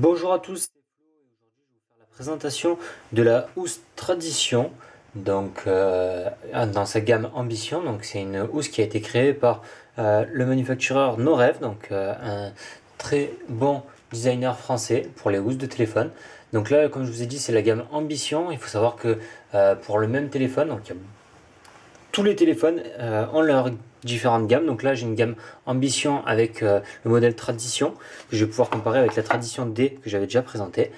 Bonjour à tous, c'est Flo et aujourd'hui je vais vous faire la présentation de la housse Tradition dans sa gamme Ambition. Donc c'est une housse qui a été créée par le manufactureur Norev, un très bon designer français pour les housses de téléphone. Donc là, comme je vous ai dit, c'est la gamme Ambition. Il faut savoir que pour le même téléphone, donc il y a tous les téléphones ont leurs différentes gammes. Donc là, j'ai une gamme Ambition avec le modèle Tradition que je vais pouvoir comparer avec la Tradition D que j'avais déjà présenté.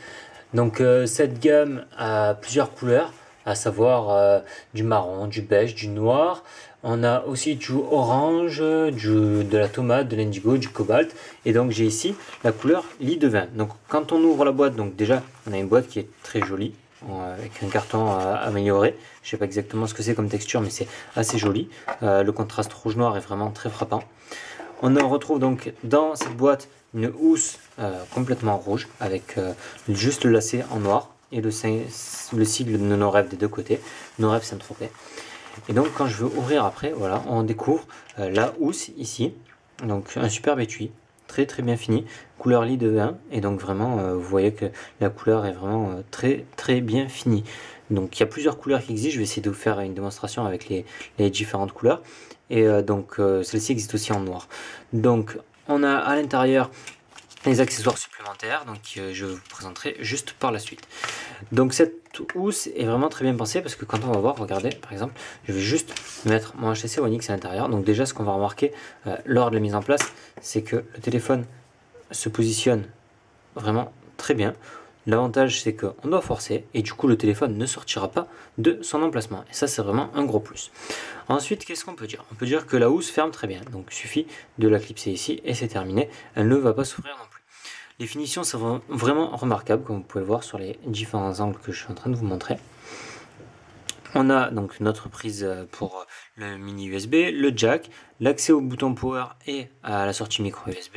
Donc cette gamme a plusieurs couleurs, à savoir du marron, du beige, du noir. On a aussi du orange, de la tomate, de l'indigo, du cobalt. Et donc j'ai ici la couleur lit de vin. Donc quand on ouvre la boîte, donc déjà on a une boîte qui est très jolie, avec un carton amélioré. Je ne sais pas exactement ce que c'est comme texture, mais c'est assez joli. Le contraste rouge-noir est vraiment très frappant. On en retrouve donc dans cette boîte une housse complètement rouge avec juste le lacet en noir et le sigle de Norev des deux côtés, Norev Saint-Tropez. Et donc quand je veux ouvrir après, voilà, on découvre la housse ici, donc un superbe étui, très très bien fini, couleur lit de vin, et donc vraiment vous voyez que la couleur est vraiment très très bien finie. Donc il y a plusieurs couleurs qui existent, je vais essayer de vous faire une démonstration avec les différentes couleurs, et celle-ci existe aussi en noir. Donc on a à l'intérieur les accessoires supplémentaires, donc je vous présenterai juste par la suite. Donc cette housse est vraiment très bien pensée parce que quand on va voir, regardez par exemple, je vais juste mettre mon HTC One X à l'intérieur. Donc déjà ce qu'on va remarquer lors de la mise en place, c'est que le téléphone se positionne vraiment très bien. L'avantage c'est qu'on doit forcer et du coup le téléphone ne sortira pas de son emplacement. Et ça c'est vraiment un gros plus. Ensuite, qu'est-ce qu'on peut dire? On peut dire que la housse ferme très bien. Donc il suffit de la clipser ici et c'est terminé. Elle ne va pas s'ouvrir non plus. Les finitions sont vraiment remarquables, comme vous pouvez le voir sur les différents angles que je suis en train de vous montrer. On a donc notre prise pour le mini USB, le jack, l'accès au bouton power et à la sortie micro USB,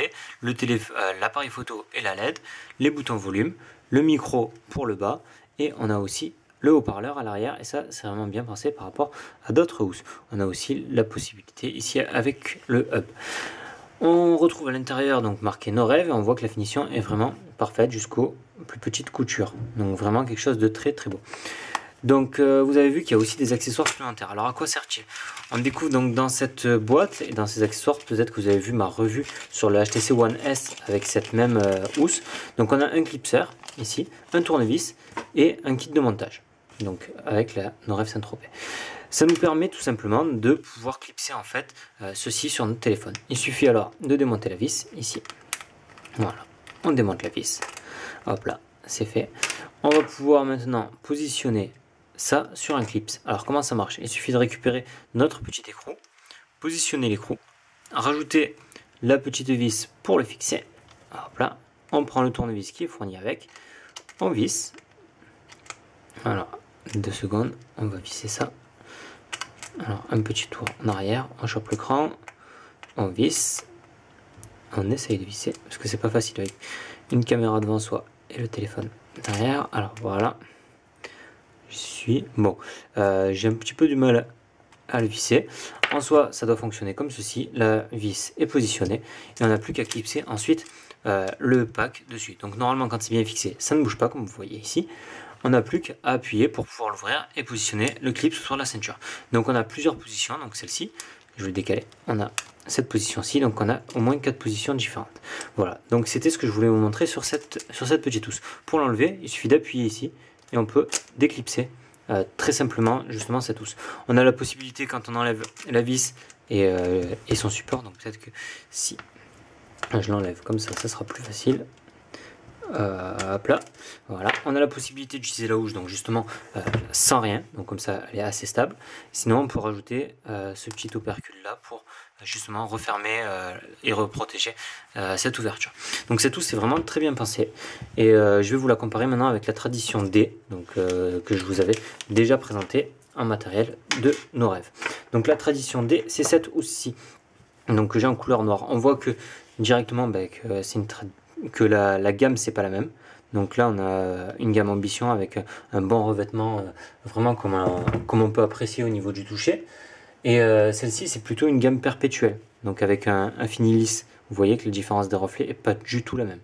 l'appareil photo et la LED, les boutons volume, le micro pour le bas et on a aussi le haut-parleur à l'arrière et ça c'est vraiment bien pensé par rapport à d'autres housses. On a aussi la possibilité ici avec le hub. On retrouve à l'intérieur donc marqué Norev et on voit que la finition est vraiment parfaite jusqu'aux plus petites coutures. Donc vraiment quelque chose de très très beau. Donc vous avez vu qu'il y a aussi des accessoires supplémentaires. Alors à quoi sert-il? On découvre donc dans cette boîte et dans ces accessoires, peut-être que vous avez vu ma revue sur le HTC One S avec cette même housse. Donc on a un clipser ici, un tournevis et un kit de montage. Donc avec la Norev Saint-Tropez. Ça nous permet tout simplement de pouvoir clipser en fait ceci sur notre téléphone. Il suffit alors de démonter la vis ici. Voilà, on démonte la vis. Hop là, c'est fait. On va pouvoir maintenant positionner ça sur un clip. Alors comment ça marche? Il suffit de récupérer notre petit écrou, positionner l'écrou, rajouter la petite vis pour le fixer. Hop là, on prend le tournevis qui est fourni avec, on visse. Voilà, 2 secondes, on va visser ça. Alors un petit tour en arrière, on chope l'écran, on visse, on essaye de visser, parce que c'est pas facile avec une caméra devant soi et le téléphone derrière. Alors voilà, je suis bon, j'ai un petit peu du mal à le visser. En soi, ça doit fonctionner comme ceci, la vis est positionnée et on n'a plus qu'à clipser ensuite le pack dessus. Donc normalement quand c'est bien fixé, ça ne bouge pas comme vous voyez ici. On n'a plus qu'à appuyer pour pouvoir l'ouvrir et positionner le clip sur la ceinture. Donc on a plusieurs positions, donc celle-ci, je vais le décaler, on a cette position-ci, donc on a au moins 4 positions différentes. Voilà, donc c'était ce que je voulais vous montrer sur cette petite housse. Pour l'enlever, il suffit d'appuyer ici et on peut déclipser très simplement justement cette housse. On a la possibilité quand on enlève la vis et son support, donc peut-être que si je l'enlève comme ça sera plus facile. Hop là, voilà, on a la possibilité d'utiliser la housse donc justement sans rien, donc comme ça elle est assez stable. Sinon on peut rajouter ce petit opercule là pour justement refermer et reprotéger cette ouverture. Donc cette housse c'est vraiment très bien pensé et je vais vous la comparer maintenant avec la Tradition D, donc que je vous avais déjà présenté en matériel de Norev. Donc la Tradition D c'est cette housse-ci, donc que j'ai en couleur noire. On voit que directement que c'est que la gamme c'est pas la même. Donc là on a une gamme Ambition avec un bon revêtement vraiment comme on peut apprécier au niveau du toucher. Et celle-ci c'est plutôt une gamme perpétuelle, donc avec un fini lisse. vous voyez que la différence des reflets n'est pas du tout la même.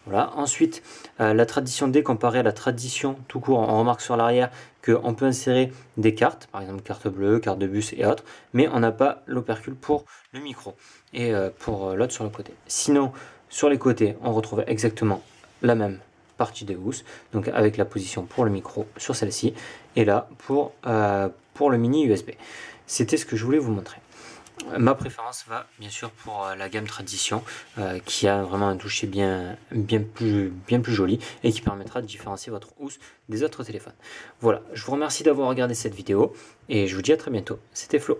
Voilà. Ensuite, la tradition D comparée à la tradition tout court, on remarque sur l'arrière qu'on peut insérer des cartes, par exemple carte bleue, carte de bus et autres, mais on n'a pas l'opercule pour le micro et pour l'autre sur le côté. Sinon, sur les côtés, on retrouve exactement la même partie des housses, donc avec la position pour le micro sur celle-ci, et là pour le mini USB. C'était ce que je voulais vous montrer. Ma préférence va bien sûr pour la gamme Tradition qui a vraiment un toucher bien plus joli et qui permettra de différencier votre housse des autres téléphones. Voilà, je vous remercie d'avoir regardé cette vidéo et je vous dis à très bientôt. C'était Flo.